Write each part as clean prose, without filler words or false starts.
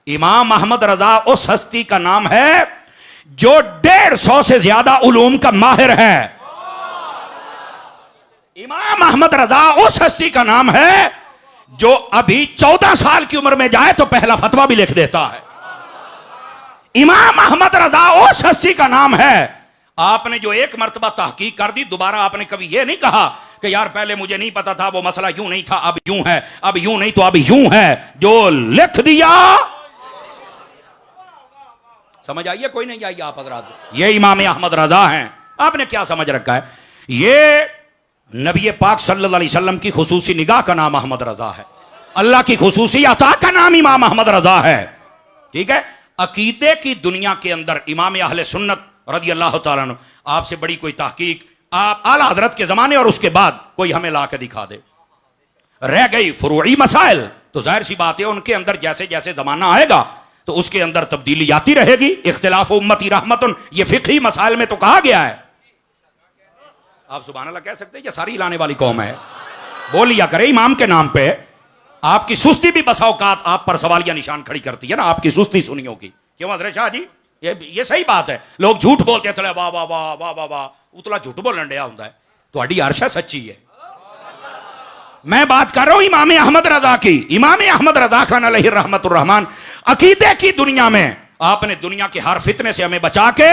इमाम अहमद रजा उस हस्ती का नाम है जो 150 से ज्यादा उलूम का माहिर है। इमाम अहमद रजा उस हस्ती का नाम है जो अभी 14 साल की उम्र में जाए तो पहला फतवा भी लिख देता है। इमाम अहमद रजा उस हस्ती का नाम है, आपने जो एक मर्तबा तहकीक कर दी, दोबारा आपने कभी यह नहीं कहा कि यार पहले मुझे नहीं पता था, वो मसला यूं नहीं था, अब यूं है, अब यूं नहीं तो अब यूं है। जो लिख दिया, समझ आइए कोई नहीं आइए आप हजरात, ये इमाम अहमद रजा हैं। आपने क्या समझ रखा है, ये नबी पाक सल्लल्लाहु अलैहि वसल्लम की खुसूसी निगाह का नाम अहमद रजा है, अल्लाह की खुसूसी अता का नाम इमाम अहमद रजा है। ठीक है, अकीदे की दुनिया के अंदर इमाम अहले सुन्नत रज़ी अल्लाह तआला अन्हु, आपसे बड़ी कोई तहकीक आप आला हजरत के जमाने और उसके बाद कोई हमें ला के दिखा दे। रह गई फुरूई मसाइल, तो जाहिर सी बात है उनके अंदर जैसे जैसे जमाना आएगा तो उसके अंदर तब्दीली आती रहेगी। इख्तिलाफ उम्मती रहमतुन, ये फिक़ही मसाइल में तो कहा गया है। आप सुभान अल्लाह कह सकते हैं, ये सारी लाने वाली कौम है, बोल लिया करे इमाम के नाम पे। आपकी सुस्ती भी बसा औकात आप पर सवालिया निशान खड़ी करती है ना, आपकी सुस्ती सुनियों की। क्यों हज़रत शाह जी, ये सही बात है। लोग झूठ बोलते हैं, वाह वाह वाह वाह वाह वाह, उतला झूठ बोलन डया होता है। तो अर्शा सच्ची है। मैं बात कर रहा हूं इमाम अहमद रजा की। इमाम अहमद रजा खान अलैहि रहमतुर रहमान, अकीदे की दुनिया में आपने दुनिया के हर फितने से हमें बचा के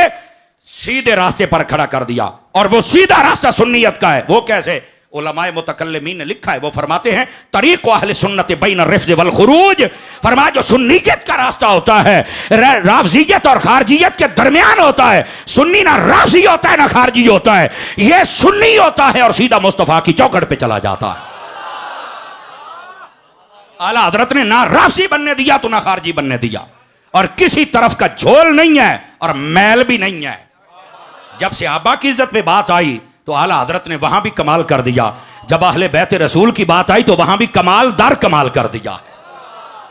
सीधे रास्ते पर खड़ा कर दिया, और वो सीधा रास्ता सुन्नियत का है। वो कैसे? उलमाए मुतकल्लिमीन ने लिखा है, वो फरमाते हैं तरीक़ अहले सुन्नत बैन रिफ़्ज़ वल खुरूज, फरमाया जो सुन्नियत का रास्ता होता है राफ़ज़ियत और खारजियत के दरमियान होता है। सुन्नी ना राफ़ज़ी होता है ना खारजी होता है, ये सुन्नी होता है और सीधा मुस्तफ़ा की चौखट पे चला जाता है। आला हजरत ने ना राफ़ज़ी बनने दिया तो ना खारजी बनने दिया, और किसी तरफ का झोल नहीं है और मैल भी नहीं है। जब सहाबा की इज्जत पे बात आई तो आला हजरत ने वहां भी कमाल कर दिया, जब अहले बैत रसूल की बात आई तो वहां भी कमाल दर कमाल कर दिया।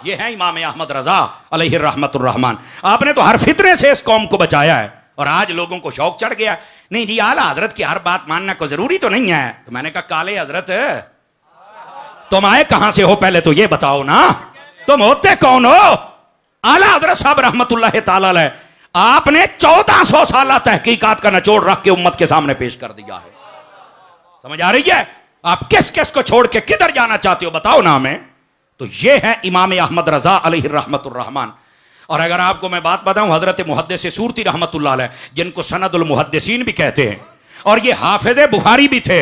ये है इमाम अहमद रजा अलैहि रहमतुर रहमान। आपने तो हर फितरे से इस कौम को बचाया है, और आज लोगों को शौक चढ़ गया, नहीं जी आला हजरत की हर बात मानना को जरूरी तो नहीं है। तो मैंने कहा काले हजरत तुम आए कहां से हो, पहले तो ये बताओ ना, तुम होते कौन हो? आला हजरत साहब रहमतुल्लाह ताला अलैह, आपने 1400 साल तहकीकात का निचोड़ रख के उम्मत के सामने पेश कर दिया है। समझ आ रही है? आप किस किस को छोड़ के किधर जाना चाहते हो बताओ ना हमें। तो ये है इमाम अहमद रजा अलैहि रहमतुर रहमान। और अगर आपको मैं बात बताऊं, हजरत मुहद्दिस सूरती रहमतुल्लाह अलैह, जिनको सनदुल मुहद्दिसीन भी कहते हैं, और ये हाफिज़ बुखारी भी थे।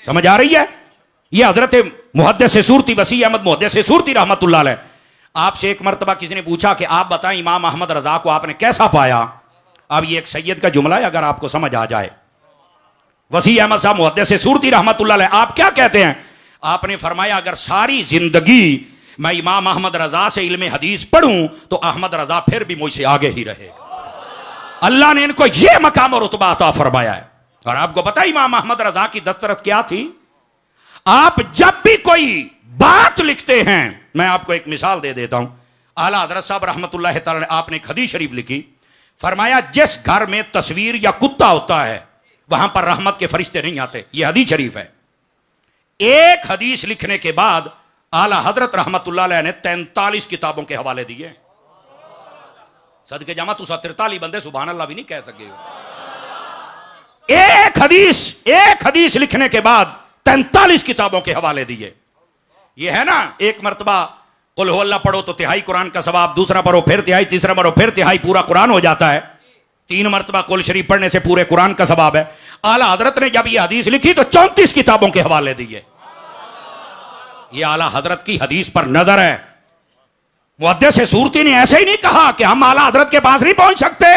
समझ आ रही है? ये हजरत मुहद्दिस सूरती वसी अहमद मुहद्दिस सूरती रहमतुल्लाह अलैह, आपसे एक मर्तबा किसी ने पूछा कि आप बताएं इमाम अहमद रजा को आपने कैसा पाया। अब ये एक सैयद का जुमला है, अगर आपको समझ आ जाए। वसी अहमद साहब मुहद्दिस सूरती रहमतुल्लाह अलैह, आप क्या कहते हैं? आपने फरमाया अगर सारी जिंदगी मैं इमाम अहमद रजा से इल्मे हदीस पढ़ूं तो अहमद रजा फिर भी मुझसे आगे ही रहेगा। अल्लाह ने इनको यह मकाम और रुतबा अता फरमाया है। और आपको पता है इमाम अहमद रजा की दस्तरत क्या थी? आप जब भी कोई बात लिखते हैं, मैं आपको एक मिसाल दे देता हूं। आला हजरत साहब रहमतुल्लाह ताला ने आपने एक हदीस शरीफ लिखी, फरमाया जिस घर में तस्वीर या कुत्ता होता है वहां पर रहमत के फरिश्ते नहीं आते। यह हदीस शरीफ है। एक हदीस लिखने के बाद आला हजरत रहमतुल्लाह अलैह ने 43 किताबों के हवाले दिए। सदके जामा तुसा 43 बंदे सुभान अल्लाह भी नहीं कह सके हो। एक हदीस लिखने के बाद 43 किताबों के हवाले दिए। ये है ना, एक मर्तबा कुल हु अल्लाह पढ़ो तो तिहाई कुरान का सवाब, दूसरा पढ़ो फिर तिहाई, तीसरा पढ़ो फिर तिहाई, पूरा कुरान हो जाता है। 3 मर्तबा कुल शरीफ पढ़ने से पूरे कुरान का सवाब है। आला हजरत ने जब ये हदीस लिखी तो 34 किताबों के हवाले दिए। ये आला हजरत की हदीस पर नजर है। मुहद्दिस सूरती ने ऐसे ही नहीं कहा कि हम आला हजरत के पास नहीं पहुंच सकते।